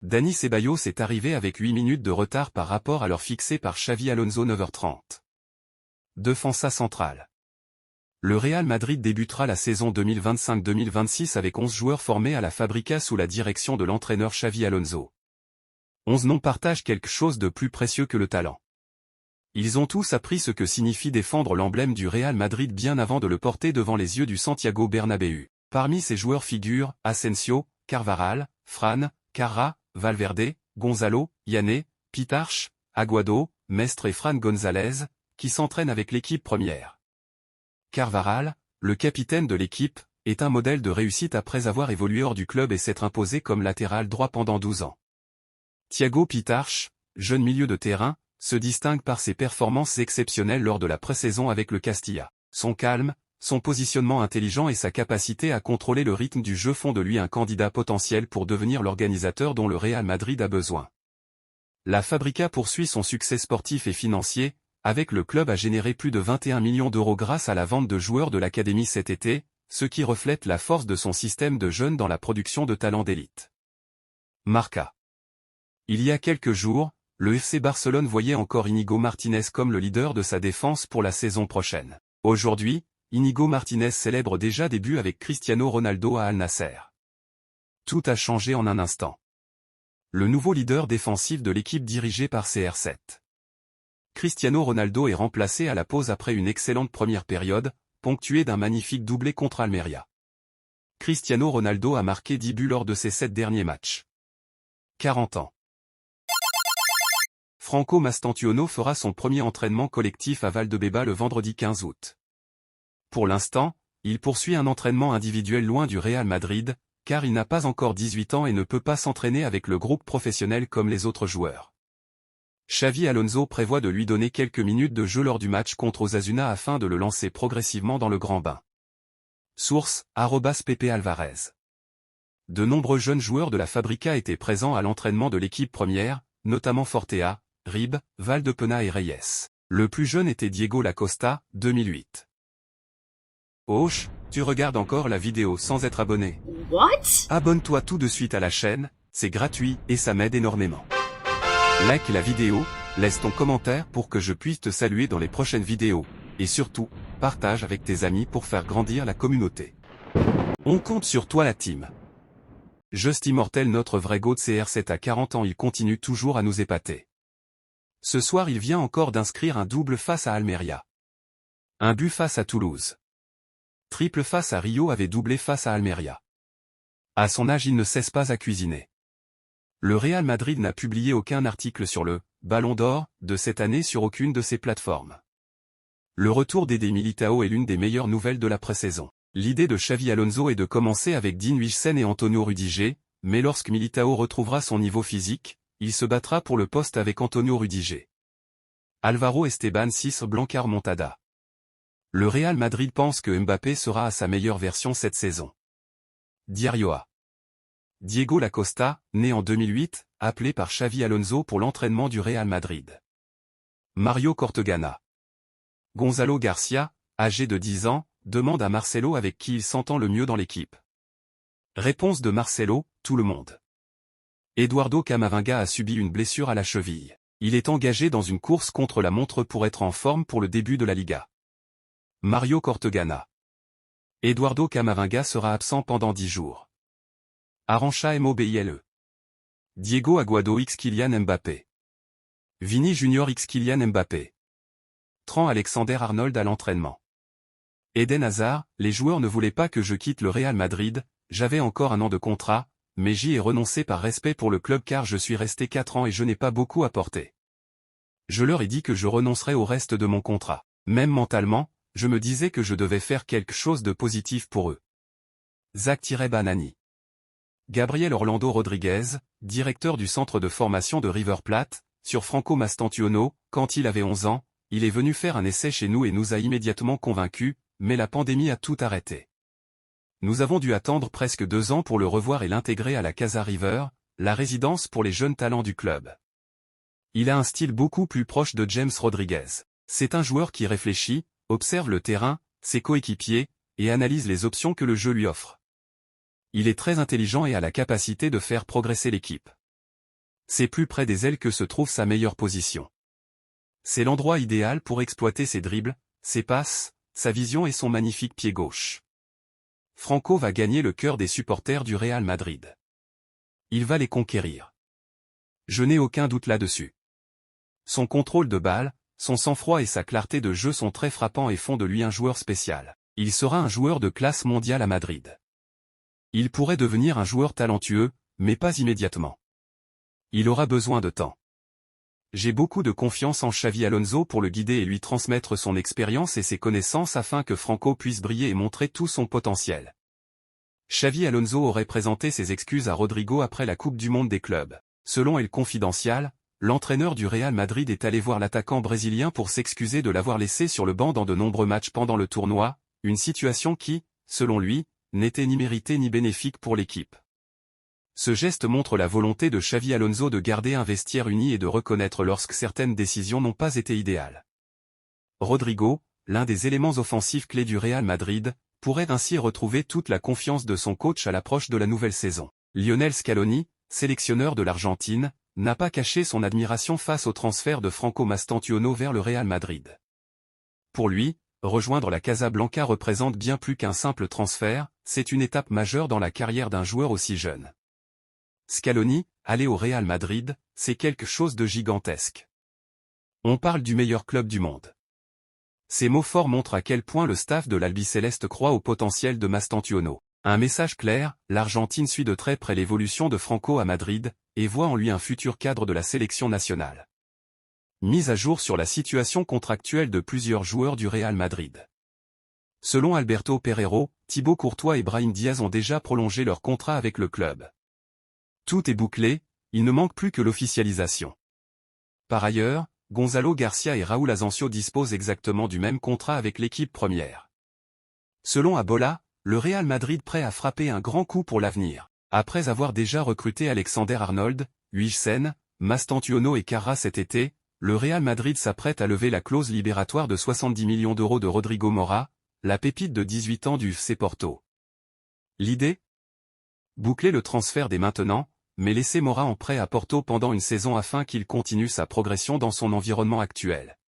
Dani Ceballos est arrivé avec 8 minutes de retard par rapport à l'heure fixée par Xavi Alonso 9h30. Defensa centrale. Le Real Madrid débutera la saison 2025-2026 avec 11 joueurs formés à la Fábrica sous la direction de l'entraîneur Xavi Alonso. 11 noms partagent quelque chose de plus précieux que le talent. Ils ont tous appris ce que signifie défendre l'emblème du Real Madrid bien avant de le porter devant les yeux du Santiago Bernabéu. Parmi ces joueurs figurent Asensio, Carvajal, Fran, Carra, Valverde, Gonzalo, Yané, Pitarch, Aguado, Mestre et Fran González, qui s'entraînent avec l'équipe première. Carvajal, le capitaine de l'équipe, est un modèle de réussite après avoir évolué hors du club et s'être imposé comme latéral droit pendant 12 ans. Thiago Pitarch, jeune milieu de terrain, se distingue par ses performances exceptionnelles lors de la pré-saison avec le Castilla. Son calme, son positionnement intelligent et sa capacité à contrôler le rythme du jeu font de lui un candidat potentiel pour devenir l'organisateur dont le Real Madrid a besoin. La Fábrica poursuit son succès sportif et financier, avec le club à générer plus de 21 millions d'euros grâce à la vente de joueurs de l'académie cet été, ce qui reflète la force de son système de jeunes dans la production de talents d'élite. Marca. Il y a quelques jours, le FC Barcelone voyait encore Íñigo Martínez comme le leader de sa défense pour la saison prochaine. Aujourd'hui, Íñigo Martínez célèbre déjà des buts avec Cristiano Ronaldo à Al Nasser. Tout a changé en un instant. Le nouveau leader défensif de l'équipe dirigée par CR7. Cristiano Ronaldo est remplacé à la pause après une excellente première période, ponctuée d'un magnifique doublé contre Almeria. Cristiano Ronaldo a marqué 10 buts lors de ses 7 derniers matchs. 40 ans. Franco Mastantuono fera son premier entraînement collectif à Valdebeba le vendredi 15 août. Pour l'instant, il poursuit un entraînement individuel loin du Real Madrid, car il n'a pas encore 18 ans et ne peut pas s'entraîner avec le groupe professionnel comme les autres joueurs. Xavi Alonso prévoit de lui donner quelques minutes de jeu lors du match contre Osasuna afin de le lancer progressivement dans le grand bain. Source, @Pepe Alvarez. De nombreux jeunes joueurs de la Fábrica étaient présents à l'entraînement de l'équipe première, notamment Fortea, Rib, Valdepena et Reyes. Le plus jeune était Diego Lacosta, 2008. Hoche, tu regardes encore la vidéo sans être abonné. What? Abonne-toi tout de suite à la chaîne, c'est gratuit et ça m'aide énormément. Like la vidéo, laisse ton commentaire pour que je puisse te saluer dans les prochaines vidéos, et surtout, partage avec tes amis pour faire grandir la communauté. On compte sur toi la team. Just Immortel, notre vrai GOAT CR7 à 40 ans, il continue toujours à nous épater. Ce soir il vient encore d'inscrire un double face à Almeria. Un but face à Toulouse. Triple face à Rio avait doublé face à Almeria. À son âge il ne cesse pas à cuisiner. Le Real Madrid n'a publié aucun article sur le « Ballon d'Or » de cette année sur aucune de ses plateformes. Le retour d'Eder Militao est l'une des meilleures nouvelles de la pré-saison. L'idée de Xavi Alonso est de commencer avec Dean Huijsen et Antonio Rudiger, mais lorsque Militao retrouvera son niveau physique, il se battra pour le poste avec Antonio Rudiger. Álvaro Esteban 6 Blancar Montada. Le Real Madrid pense que Mbappé sera à sa meilleure version cette saison. Diario A. Diego Lacosta, né en 2008, appelé par Xavi Alonso pour l'entraînement du Real Madrid. Mario Cortegana. Gonzalo Garcia, âgé de 10 ans, demande à Marcelo avec qui il s'entend le mieux dans l'équipe. Réponse de Marcelo, tout le monde. Eduardo Camavinga a subi une blessure à la cheville. Il est engagé dans une course contre la montre pour être en forme pour le début de la Liga. Mario Cortegana. Eduardo Camavinga sera absent pendant 10 jours. Arantxa Mobile. Diego Aguado x Kylian Mbappé. Vini Junior x Kylian Mbappé. Trent Alexander-Arnold à l'entraînement. Eden Hazard, les joueurs ne voulaient pas que je quitte le Real Madrid, j'avais encore un an de contrat, mais j'y ai renoncé par respect pour le club car je suis resté 4 ans et je n'ai pas beaucoup apporté. Je leur ai dit que je renoncerais au reste de mon contrat. Même mentalement, je me disais que je devais faire quelque chose de positif pour eux. Zach-Banani. Gabriel Orlando Rodriguez, directeur du centre de formation de River Plate, sur Franco Mastantuono, quand il avait 11 ans, il est venu faire un essai chez nous et nous a immédiatement convaincus, mais la pandémie a tout arrêté. Nous avons dû attendre presque 2 ans pour le revoir et l'intégrer à la Casa River, la résidence pour les jeunes talents du club. Il a un style beaucoup plus proche de James Rodriguez. C'est un joueur qui réfléchit, observe le terrain, ses coéquipiers, et analyse les options que le jeu lui offre. Il est très intelligent et a la capacité de faire progresser l'équipe. C'est plus près des ailes que se trouve sa meilleure position. C'est l'endroit idéal pour exploiter ses dribbles, ses passes, sa vision et son magnifique pied gauche. Franco va gagner le cœur des supporters du Real Madrid. Il va les conquérir. Je n'ai aucun doute là-dessus. Son contrôle de balle, son sang-froid et sa clarté de jeu sont très frappants et font de lui un joueur spécial. Il sera un joueur de classe mondiale à Madrid. Il pourrait devenir un joueur talentueux, mais pas immédiatement. Il aura besoin de temps. J'ai beaucoup de confiance en Xavi Alonso pour le guider et lui transmettre son expérience et ses connaissances afin que Franco puisse briller et montrer tout son potentiel. Xavi Alonso aurait présenté ses excuses à Rodrigo après la Coupe du Monde des clubs. Selon El Confidencial, l'entraîneur du Real Madrid est allé voir l'attaquant brésilien pour s'excuser de l'avoir laissé sur le banc dans de nombreux matchs pendant le tournoi, une situation qui, selon lui, n'était ni méritée ni bénéfique pour l'équipe. Ce geste montre la volonté de Xavi Alonso de garder un vestiaire uni et de reconnaître lorsque certaines décisions n'ont pas été idéales. Rodrigo, l'un des éléments offensifs clés du Real Madrid, pourrait ainsi retrouver toute la confiance de son coach à l'approche de la nouvelle saison. Lionel Scaloni, sélectionneur de l'Argentine, n'a pas caché son admiration face au transfert de Franco Mastantuono vers le Real Madrid. Pour lui, rejoindre la Casablanca représente bien plus qu'un simple transfert, c'est une étape majeure dans la carrière d'un joueur aussi jeune. Scaloni, aller au Real Madrid, c'est quelque chose de gigantesque. On parle du meilleur club du monde. Ces mots forts montrent à quel point le staff de l'Albiceleste croit au potentiel de Mastantuono. Un message clair, l'Argentine suit de très près l'évolution de Franco à Madrid, et voit en lui un futur cadre de la sélection nationale. Mise à jour sur la situation contractuelle de plusieurs joueurs du Real Madrid. Selon Alberto Pereiro, Thibaut Courtois et Brahim Diaz ont déjà prolongé leur contrat avec le club. Tout est bouclé, il ne manque plus que l'officialisation. Par ailleurs, Gonzalo Garcia et Raúl Asensio disposent exactement du même contrat avec l'équipe première. Selon Abola, le Real Madrid prêt à frapper un grand coup pour l'avenir. Après avoir déjà recruté Alexander Arnold, Huijsen, Mastantuono et Carra cet été, le Real Madrid s'apprête à lever la clause libératoire de 70 millions d'euros de Rodrigo Mora, la pépite de 18 ans du FC Porto. L'idée ? Boucler le transfert dès maintenant, mais laisser Mora en prêt à Porto pendant une saison afin qu'il continue sa progression dans son environnement actuel.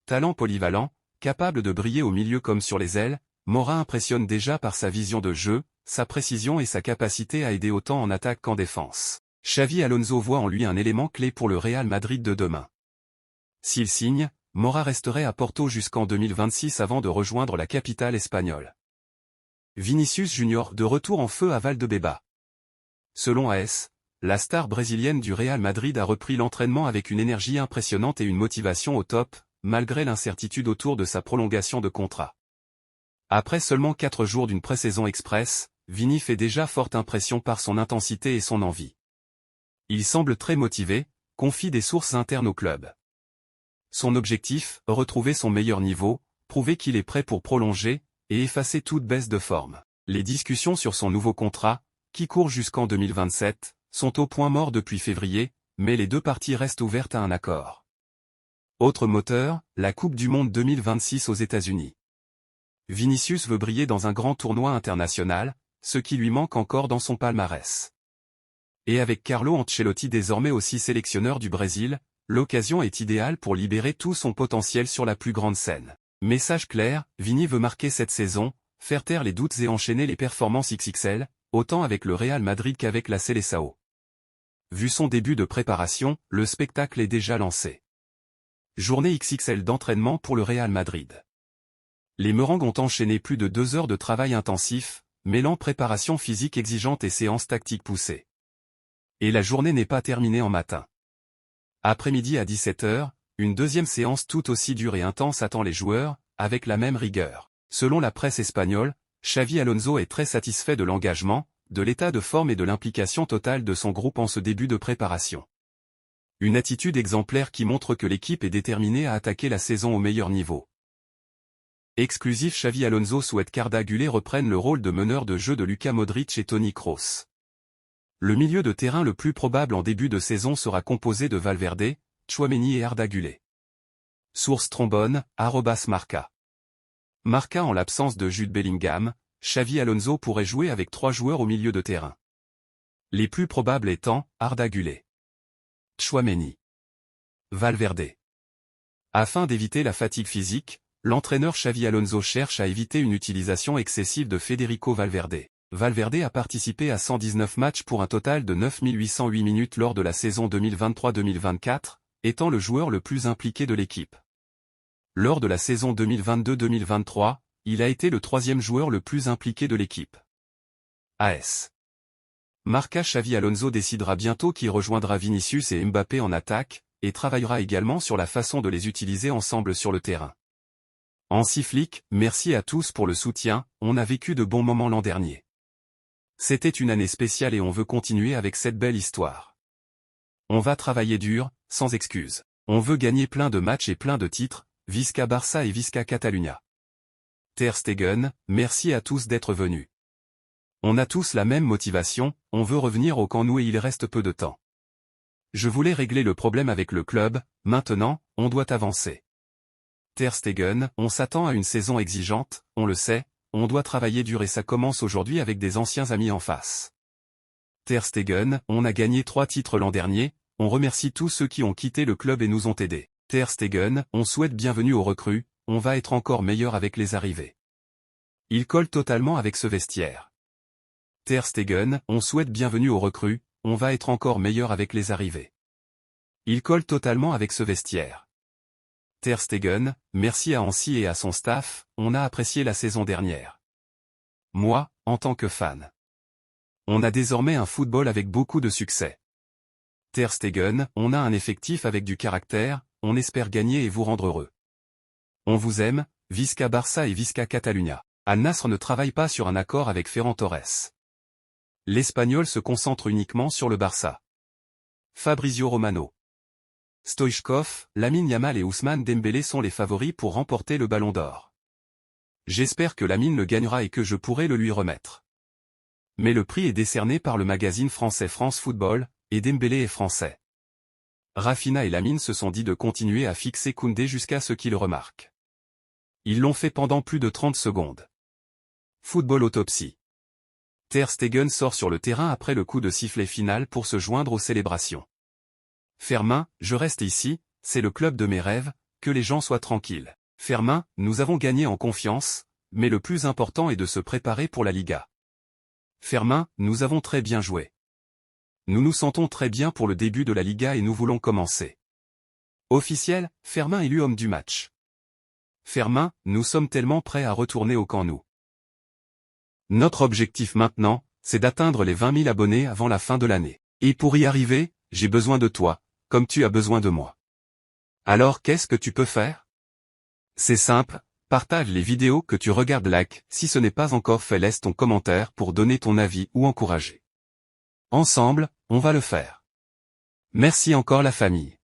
Talent polyvalent, capable de briller au milieu comme sur les ailes, Mora impressionne déjà par sa vision de jeu, sa précision et sa capacité à aider autant en attaque qu'en défense. Xavi Alonso voit en lui un élément clé pour le Real Madrid de demain. S'il signe, Mora resterait à Porto jusqu'en 2026 avant de rejoindre la capitale espagnole. Vinicius Junior de retour en feu à Valdebeba. Selon AS, la star brésilienne du Real Madrid a repris l'entraînement avec une énergie impressionnante et une motivation au top, malgré l'incertitude autour de sa prolongation de contrat. Après seulement 4 jours d'une pré-saison express, Vini fait déjà forte impression par son intensité et son envie. Il semble très motivé, confie des sources internes au club. Son objectif, retrouver son meilleur niveau, prouver qu'il est prêt pour prolonger, et effacer toute baisse de forme. Les discussions sur son nouveau contrat, qui court jusqu'en 2027, sont au point mort depuis février, mais les deux parties restent ouvertes à un accord. Autre moteur, la Coupe du Monde 2026 aux États-Unis. Vinicius veut briller dans un grand tournoi international, ce qui lui manque encore dans son palmarès. Et avec Carlo Ancelotti désormais aussi sélectionneur du Brésil, l'occasion est idéale pour libérer tout son potentiel sur la plus grande scène. Message clair, Vini veut marquer cette saison, faire taire les doutes et enchaîner les performances XXL, autant avec le Real Madrid qu'avec la Seleção. Vu son début de préparation, le spectacle est déjà lancé. Journée XXL d'entraînement pour le Real Madrid. Les Merengues ont enchaîné plus de 2 heures de travail intensif, mêlant préparation physique exigeante et séances tactiques poussées. Et la journée n'est pas terminée en matin. Après-midi à 17h, une deuxième séance tout aussi dure et intense attend les joueurs, avec la même rigueur. Selon la presse espagnole, Xavi Alonso est très satisfait de l'engagement, de l'état de forme et de l'implication totale de son groupe en ce début de préparation. Une attitude exemplaire qui montre que l'équipe est déterminée à attaquer la saison au meilleur niveau. Exclusif, Xavi Alonso souhaite qu'Arda Güler reprenne le rôle de meneur de jeu de Luka Modric et Toni Kroos. Le milieu de terrain le plus probable en début de saison sera composé de Valverde, Tchouaméni et Arda Güler. Source Trombone, @Marca. Marca en l'absence de Jude Bellingham, Xavi Alonso pourrait jouer avec 3 joueurs au milieu de terrain. Les plus probables étant, Arda Güler. Tchouaméni. Valverde. Afin d'éviter la fatigue physique, l'entraîneur Xavi Alonso cherche à éviter une utilisation excessive de Federico Valverde. Valverde a participé à 119 matchs pour un total de 9808 minutes lors de la saison 2023-2024, étant le joueur le plus impliqué de l'équipe. Lors de la saison 2022-2023, il a été le troisième joueur le plus impliqué de l'équipe. AS. Marca Xavi Alonso décidera bientôt qui rejoindra Vinicius et Mbappé en attaque, et travaillera également sur la façon de les utiliser ensemble sur le terrain. Hansi Flick, merci à tous pour le soutien, on a vécu de bons moments l'an dernier. C'était une année spéciale et on veut continuer avec cette belle histoire. On va travailler dur, sans excuses. On veut gagner plein de matchs et plein de titres, Visca Barça et Visca Catalunya. Ter Stegen, merci à tous d'être venus. On a tous la même motivation, on veut revenir au Camp Nou et il reste peu de temps. Je voulais régler le problème avec le club, maintenant, on doit avancer. Ter Stegen, on s'attend à une saison exigeante, on le sait, on doit travailler dur et ça commence aujourd'hui avec des anciens amis en face. Ter Stegen, on a gagné 3 titres l'an dernier, on remercie tous ceux qui ont quitté le club et nous ont aidés. Ter Stegen, on souhaite bienvenue aux recrues, on va être encore meilleur avec les arrivées. Il colle totalement avec ce vestiaire. Ter Stegen, on souhaite bienvenue aux recrues, on va être encore meilleur avec les arrivées. Il colle totalement avec ce vestiaire. Ter Stegen, merci à Hansi et à son staff, on a apprécié la saison dernière. Moi, en tant que fan. On a désormais un football avec beaucoup de succès. Ter Stegen, on a un effectif avec du caractère, on espère gagner et vous rendre heureux. On vous aime, Visca Barça et Visca Catalunya. Al Nassr ne travaille pas sur un accord avec Ferran Torres. L'Espagnol se concentre uniquement sur le Barça. Fabrizio Romano. Stoichkov, Lamine Yamal et Ousmane Dembélé sont les favoris pour remporter le Ballon d'Or. J'espère que Lamine le gagnera et que je pourrai le lui remettre. Mais le prix est décerné par le magazine français France Football, et Dembélé est français. Rafinha et Lamine se sont dit de continuer à fixer Koundé jusqu'à ce qu'il remarque. Ils l'ont fait pendant plus de 30 secondes. Football autopsie. Ter Stegen sort sur le terrain après le coup de sifflet final pour se joindre aux célébrations. Fermin, je reste ici, c'est le club de mes rêves, que les gens soient tranquilles. Fermin, nous avons gagné en confiance, mais le plus important est de se préparer pour la Liga. Fermin, nous avons très bien joué. Nous nous sentons très bien pour le début de la Liga et nous voulons commencer. Officiel, Fermin élu homme du match. Fermin, nous sommes tellement prêts à retourner au Camp Nou. Notre objectif maintenant, c'est d'atteindre les 20 000 abonnés avant la fin de l'année. Et pour y arriver, j'ai besoin de toi, comme tu as besoin de moi. Alors qu'est-ce que tu peux faire? C'est simple, partage les vidéos que tu regardes, like, si ce n'est pas encore fait laisse ton commentaire pour donner ton avis ou encourager. Ensemble, on va le faire. Merci encore la famille.